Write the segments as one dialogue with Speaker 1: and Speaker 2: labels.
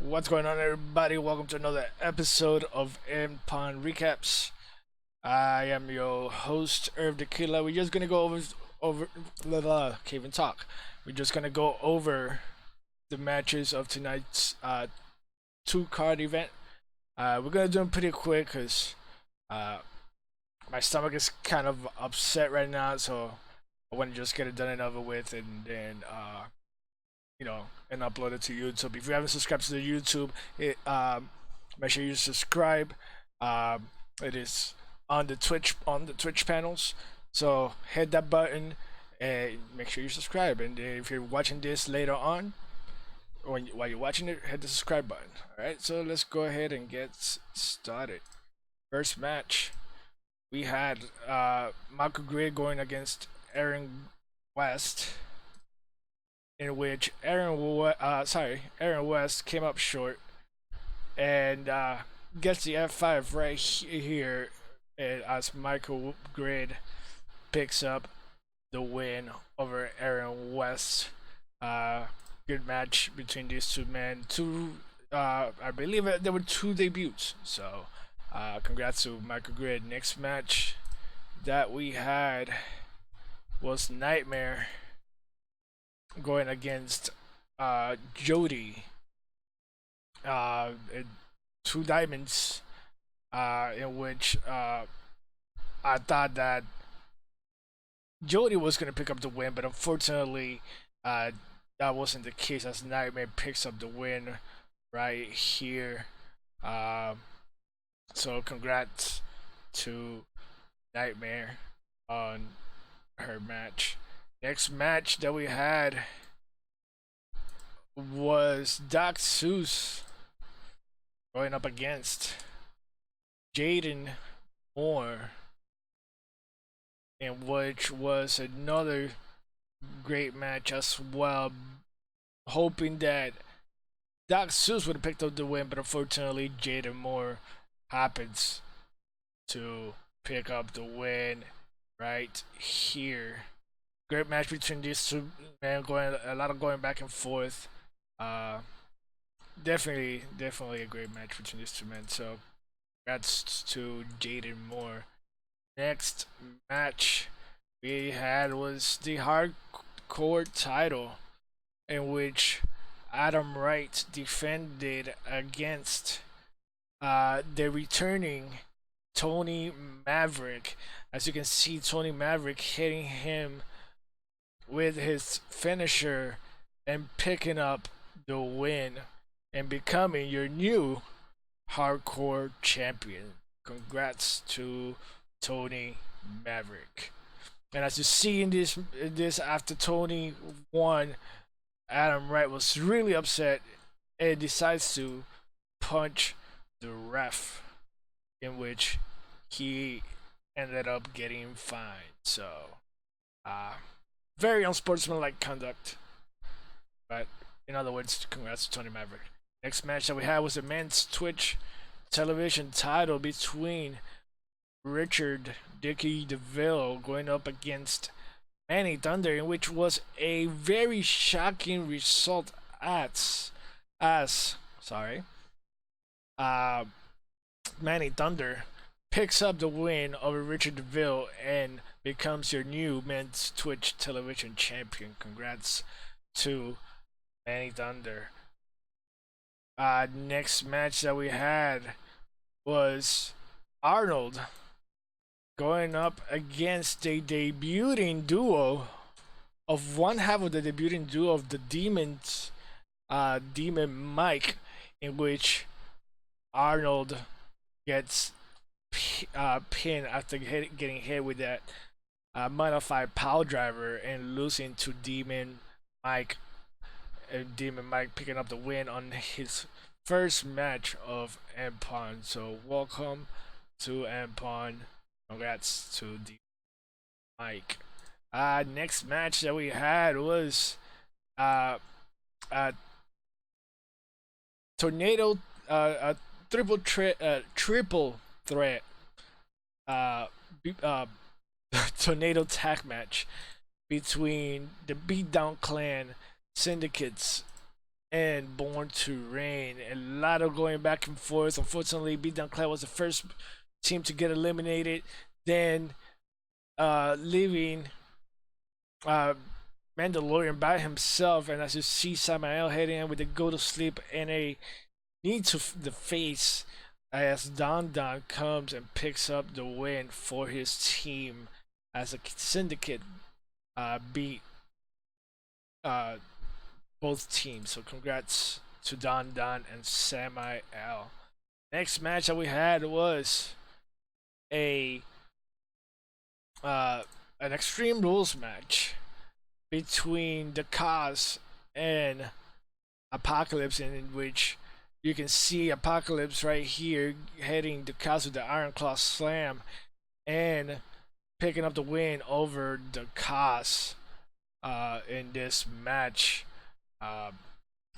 Speaker 1: What's going on, everybody? Welcome to another episode of NPWN Recaps. I am your host, Irv the Killer. We're just gonna go over can't even talk. We're just gonna go over the matches of tonight's two-card event. We're gonna do them pretty quick because uh, my stomach is kind of upset right now, so I want to just get it done and over with, and then and upload it to YouTube. If you haven't subscribed to the YouTube, make sure you subscribe. It is on the Twitch panels, so hit that button and make sure you subscribe. And if you're watching this later on, while you're watching it, hit the subscribe button. All right, so let's go ahead and get started. First match, we had Michael Gray going against Aaron West, in which Aaron West came up short and gets the F5 right here, and as Michael Grid picks up the win over Aaron West. Good match between these two men. I believe there were two debuts, so congrats to Michael Grid. Next match that we had was Nightmare going against Jody. Two diamonds, in which I thought that Jody was going to pick up the win, but unfortunately that wasn't the case, as Nightmare picks up the win right here. So congrats to Nightmare on her match. Next match that we had was Doc Seuss going up against Jaden Moore, in which was another great match as well. Hoping that Doc Seuss would have picked up the win, but unfortunately Jaden Moore happens to pick up the win right here. Great match between these two men, going back and forth. Definitely a great match between these two men. So, congrats to Jaden Moore. Next match we had was the hardcore title, in which Adam Wright defended against the returning Tony Maverick. As you can see, Tony Maverick hitting him with his finisher and picking up the win and becoming your new hardcore champion. Congrats to Tony Maverick. And as you see in this after Tony won, Adam Wright was really upset and decides to punch the ref, in which he ended up getting fined. So very unsportsmanlike conduct. But in other words, congrats to Tony Maverick. Next match that we had was a men's Twitch television title between Richard Dicky DeVille going up against Manny Thunder, in which was a very shocking result Manny Thunder picks up the win over Richard DeVille and becomes your new men's Twitch television champion. Congrats to Manny Thunder. Next match that we had was Arnold going up against the debuting duo of one half of the debuting duo of the Demons, Demon Mike, in which Arnold gets pinned after getting hit with that modified power driver and losing to Demon Mike. And Demon Mike picking up the win on his first match of NPWN. So welcome to NPWN. Congrats to Demon Mike. Next match that we had was tornado triple threat tornado tag match between the Beatdown Clan, Syndicates, and Born to Reign. A lot of going back and forth. Unfortunately, Beatdown Clan was the first team to get eliminated. Then leaving Mandalorian by himself, and as you see Samael heading in with a go to sleep and a knee to the face as Don Don comes and picks up the win for his team as a syndicate beat uh, both teams. So congrats to Don Don and Samael. Next match that we had was a an Extreme Rules match between the Cause and Apocalypse, in which you can see Apocalypse right here heading the Cause with the Iron Claw Slam and picking up the win over the Cause in this match.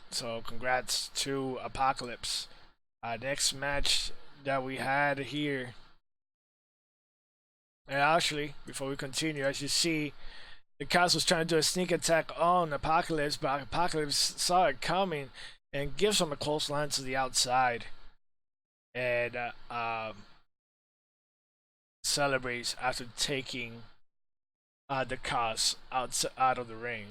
Speaker 1: So congrats to Apocalypse. Next match that we had here. And actually, before we continue, as you see, the Cause was trying to do a sneak attack on Apocalypse, but Apocalypse saw it coming and gives him a close line to the outside. And celebrates after taking the Cause out of the ring.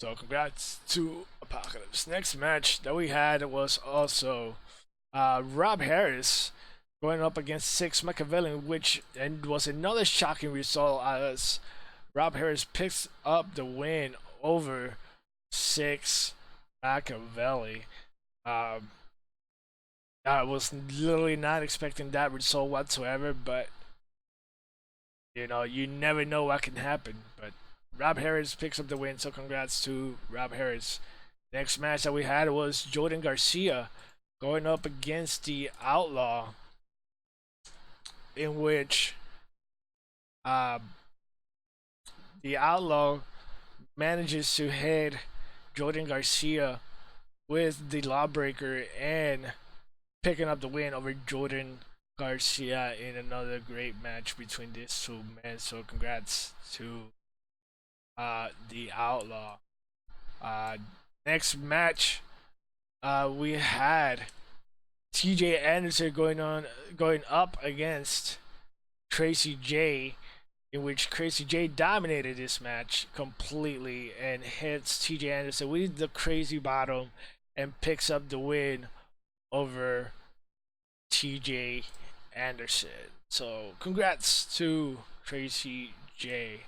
Speaker 1: So congrats to Apocalypse. Next match that we had was also Rob Harris going up against Six Machiavellian, which and was another shocking result as Rob Harris picks up the win over Six Machiavelli. I was literally not expecting that result whatsoever, but you know, you never know what can happen. But Rob Harris picks up the win, so congrats to Rob Harris. Next match that we had was Jordan Garcia going up against the Outlaw, in which the Outlaw manages to head Jordan Garcia with the Lawbreaker and picking up the win over Jordan Garcia in another great match between these two men. So congrats to the Outlaw. Next match, we had TJ Anderson going up against Tracy J, in which Tracy J dominated this match completely and hits TJ Anderson with the crazy bottom and picks up the win over TJ Anderson. So congrats to Tracy J.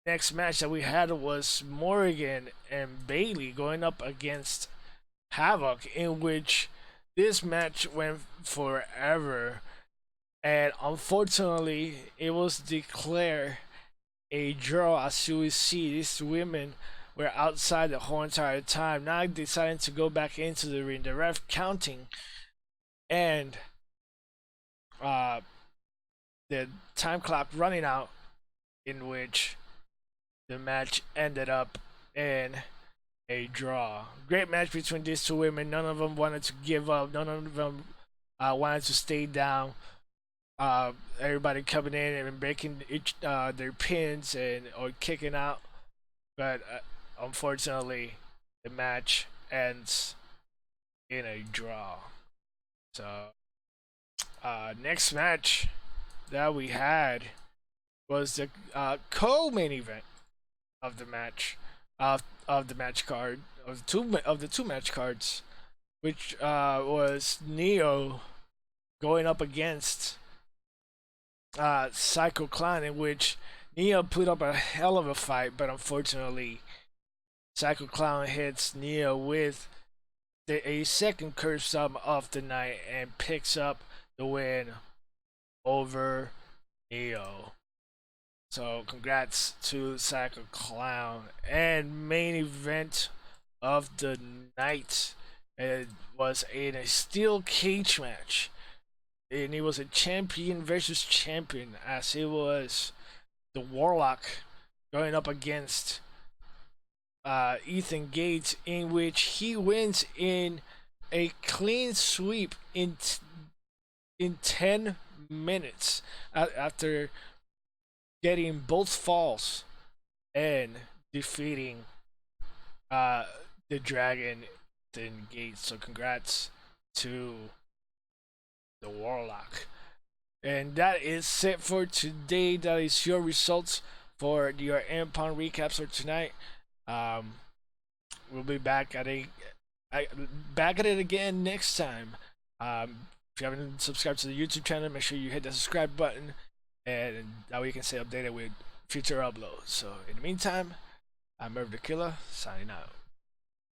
Speaker 1: Next match that we had was Morgan and Bailey going up against Havoc, in which this match went forever, and unfortunately it was declared a draw. As you will see, these women were outside the whole entire time, now deciding to go back into the ring, the ref counting, and the time clock running out, in which the match ended up in a draw. Great match between these two women. None of them wanted to give up. None of them wanted to stay down. Everybody coming in and breaking their pins and or kicking out, but unfortunately, the match ends in a draw. So, next match that we had was the co-main event of the match, of the match card, of the two match cards, which was Neo going up against Psycho Clown, in which Neo put up a hell of a fight, but unfortunately, Psycho Clown hits Neo with a second curse sub of the night and picks up the win over Neo. So congrats to Psycho Clown. And main event of the night, it was in a steel cage match, and it was a champion versus champion, as it was the Warlock going up against Ethan Gates, in which he wins in a clean sweep in 10 minutes after getting both falls and defeating the Dragon Justin Gates. So congrats to the Warlock. And that is it for today. That is your results for your NPWN recaps for tonight. Um, we'll be back at it again next time. If you haven't subscribed to the YouTube channel, make sure you hit the subscribe button, and that way you can stay updated with future uploads. So in the meantime, I'm Irv the Killer, signing out.